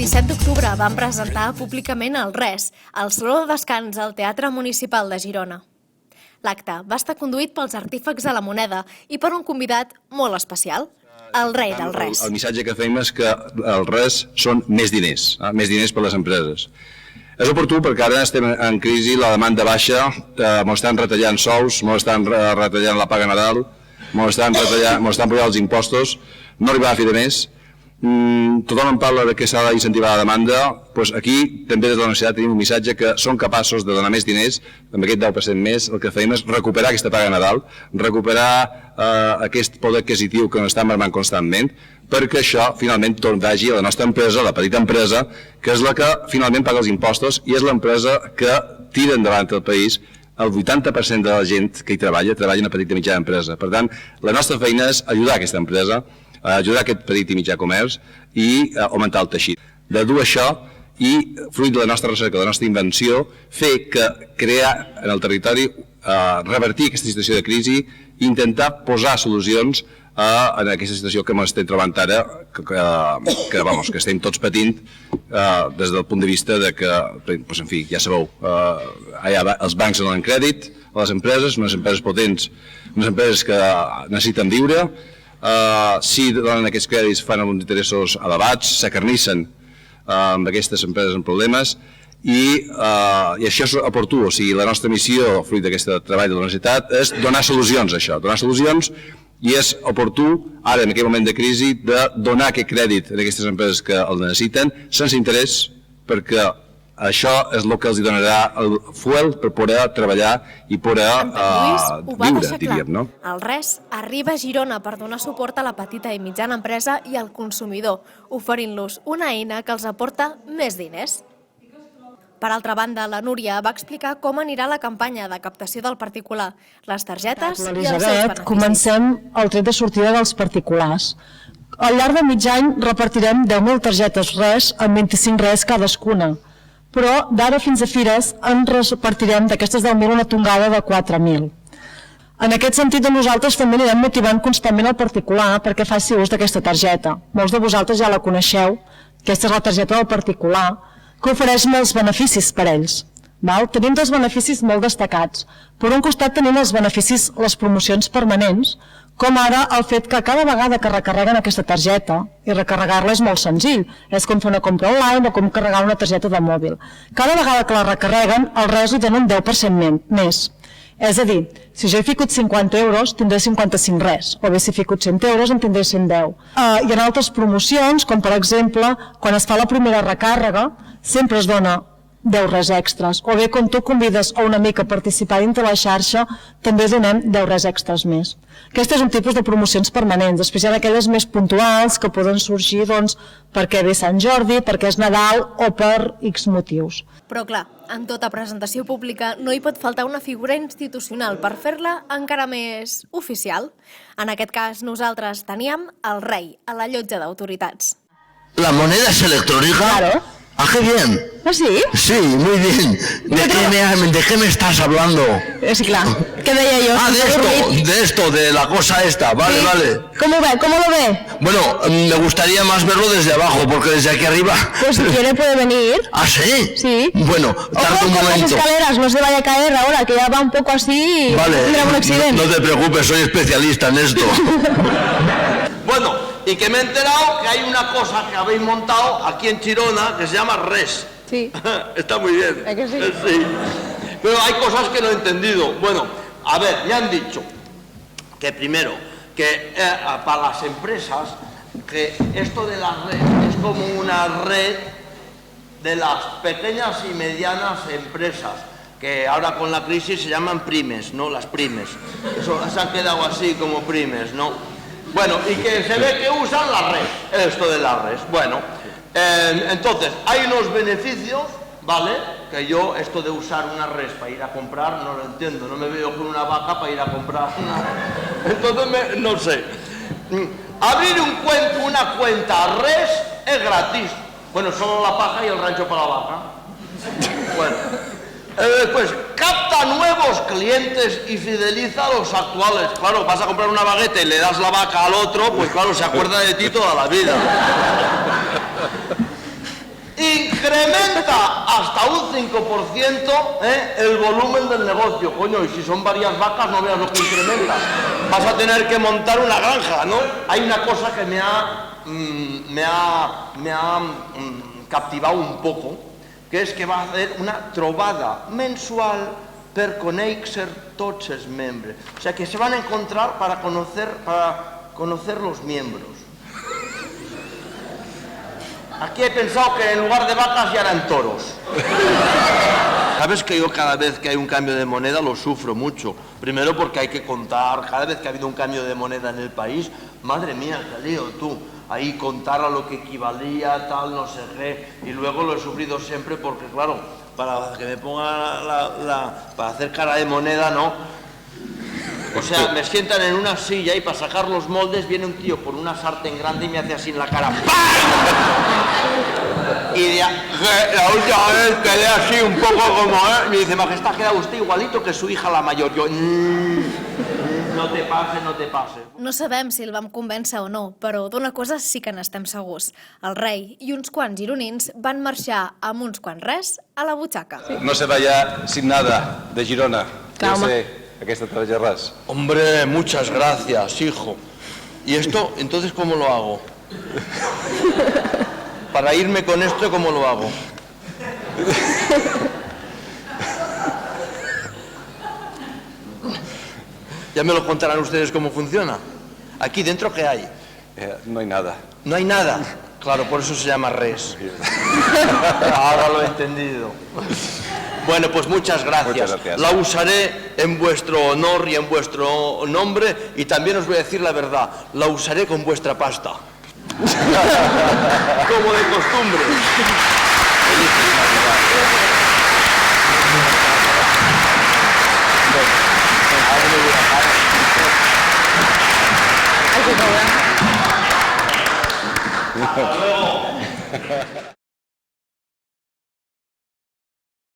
17 d'octubre van presentar públicament el Res, al Saló de Descans al Teatre Municipal de Girona. L'acte va estar conduït pels artífecs de la moneda i per un convidat molt especial, el rei del Res. El missatge que fem és que el Res són més diners per les empreses. És oportú perquè ara estem en crisi, la demanda baixa, ens estan retallant sous, ens estan retallant la paga Nadal, ens estan pujant els impostos, no arribarà a fi de mes. Tothom en parla que s'ha d'incentivar la demanda, doncs aquí també des de la universitat tenim un missatge que són capaços de donar més diners, amb aquest 10% més, el que fem és recuperar aquesta paga Nadal, recuperar aquest poder adquisitiu que ens està marmant constantment, perquè això finalment vagi a la nostra empresa, la petita empresa, que és la que finalment paga els impostos i és l'empresa que tira endavant el país. El 80% de la gent que hi treballa en una petita i mitjana empresa. Per tant, la nostra feina és ajudar aquesta empresa, ajudar aquest petit i mitjà comerç i augmentar el teixit. De dur això i, fruit de la nostra recerca, de la nostra invenció, fer que crear en el territori, revertir aquesta situació de crisi i intentar posar solucions en aquesta situació que estem trobant ara, que estem tots patint des del punt de vista de que, en fi, ja sabeu, els bancs donen crèdit a les empreses, unes empreses potents, unes empreses que necessiten viure. Si donen aquests crèdits fan uns interessos elevats, s'acarnissen amb aquestes empreses en problemes i això és oportú. O sigui, la nostra missió, fruit d'aquest treball de la universitat, és donar solucions a això, donar solucions, i és oportú, ara en aquest moment de crisi, de donar aquest crèdit a aquestes empreses que el necessiten sense interès, perquè això és el que els donarà el fuel per poder treballar i poder viure, diríem, no? El Res arriba a Girona per donar suport a la petita i mitjana empresa i al consumidor, oferint-los una eina que els aporta més diners. Per altra banda, la Núria va explicar com anirà la campanya de captació del particular, les targetes i els seus beneficis. Comencem el tret de sortida dels particulars. Al llarg de mig any repartirem 10.000 targetes Res amb 25 Res cadascuna. Però d'ara fins a fires en repartirem d'aquestes 10.000 una tongada de 4.000. En aquest sentit, nosaltres també anirem motivant constantment el particular perquè faci ús d'aquesta targeta. Molts de vosaltres ja la coneixeu, aquesta és la targeta del particular, que ofereix molts beneficis per a ells. Tenim dos beneficis molt destacats. Per un costat tenim els beneficis, les promocions permanents, com ara el fet que cada vegada que recarreguen aquesta targeta, i recarregar-la és molt senzill, és com fer una compra online o com carregar una targeta de mòbil. Cada vegada que la recarreguen, el Res li dona un 10% més. És a dir, si jo he ficat 50 euros, tindré 55 Res, o bé si he ficat 100 euros, en tindré 110. Hi ha altres promocions, com per exemple, quan es fa la primera recàrrega, sempre es dona 10 Res extras, o bé quan tu convides a un amic a participar dintre la xarxa, també donem 10 Res extras més. Aquest és un tipus de promocions permanents. Després hi ha aquelles més puntuals que poden sorgir perquè ve Sant Jordi, perquè és Nadal o per X motius. Però clar, en tota presentació pública no hi pot faltar una figura institucional per fer-la encara més oficial. En aquest cas nosaltres teníem el rei a la llotja d'autoritats. ¿La moneda es electrónica? Claro. ¡Ah, qué bien! ¿Ah, sí? Sí, muy bien. ¿De qué me estás hablando? Sí, clar. ¿Qué veía yo? Ah, de la cosa esta. Vale, sí. Vale. ¿Cómo lo ve? Bueno, me gustaría más verlo desde abajo, porque desde aquí arriba... Pues si quiere puede venir. ¿Ah, sí? Sí. Bueno, tarda un momento. Las escaleras, no se vaya a caer ahora, que ya va un poco así. Vale, un accidente. No te preocupes, soy especialista en esto. Bueno, y que me he enterado que hay una cosa que habéis montado aquí en Girona que se llama Res. Sí. Está muy bien. ¿Es que sí? Sí. Pero hay cosas que no he entendido. Bueno, a ver, me han dicho que primero, que para las empresas, que esto de la red es como una red de las pequeñas y medianas empresas, que ahora con la crisis se llaman pymes, ¿no? Las pymes. Eso se han quedado así como pymes, ¿no? Bueno, y que se ve que usan la red, esto de la red. Bueno, entonces, hay unos beneficios, ¿vale? Que yo, esto de usar una red para ir a comprar, no lo entiendo. No me veo con una vaca para ir a comprar una... Entonces, no sé. Abrir una cuenta res es gratis. Bueno, solo la paja y el rancho para la vaca. Bueno. Después, capta nuevos clientes y fideliza a los actuales. Claro, vas a comprar una baguette y le das la vaca al otro, pues claro, se acuerda de ti toda la vida. incrementa hasta un 5% el volumen del negocio. Coño, y si son varias vacas, no veas lo que incrementa. Vas a tener que montar una granja, ¿no? Hay una cosa que me ha captivado un poco, que es que va a hacer una trobada mensual per conèixer tots els membres. O sea, que se van a encontrar para conocer los miembros. Aquí he pensado que en lugar de vacas ya eran toros. Sabes que yo cada vez que hay un cambio de moneda lo sufro mucho. Primero porque hay que contar, cada vez que ha habido un cambio de moneda en el país, madre mía, qué lío tú. Ahí contar a lo que equivalía, tal, no sé qué. Y luego lo he sufrido siempre porque, claro, para que me pongan para hacer cara de moneda, ¿no? O sea, me sientan en una silla y para sacar los moldes viene un tío con una sartén grande y me hace así en la cara. ¡Pam! Y la última vez quedé así un poco como, me dice, Majestad, queda usted igualito que su hija la mayor. Yo, no te pases, no te pases. No sabem si el vam convèncer o no, però d'una cosa sí que n'estem segurs. El rei i uns quants gironins van marxar amb uns quants res a la butxaca. No se vaya sin nada de Girona. Calma. Yo sé, aquesta tarja res. Hombre, muchas gracias, hijo. ¿Y esto, entonces, cómo lo hago? Para irme con esto, ¿cómo lo hago? Ya me lo contarán ustedes cómo funciona. Aquí dentro, ¿qué hay? No hay nada. No hay nada. Claro, por eso se llama res. Ahora lo he entendido. Bueno, pues muchas gracias. Muchas gracias. La usaré en vuestro honor y en vuestro nombre, y también os voy a decir la verdad, la usaré con vuestra pasta. Como de costumbre. Hasta luego.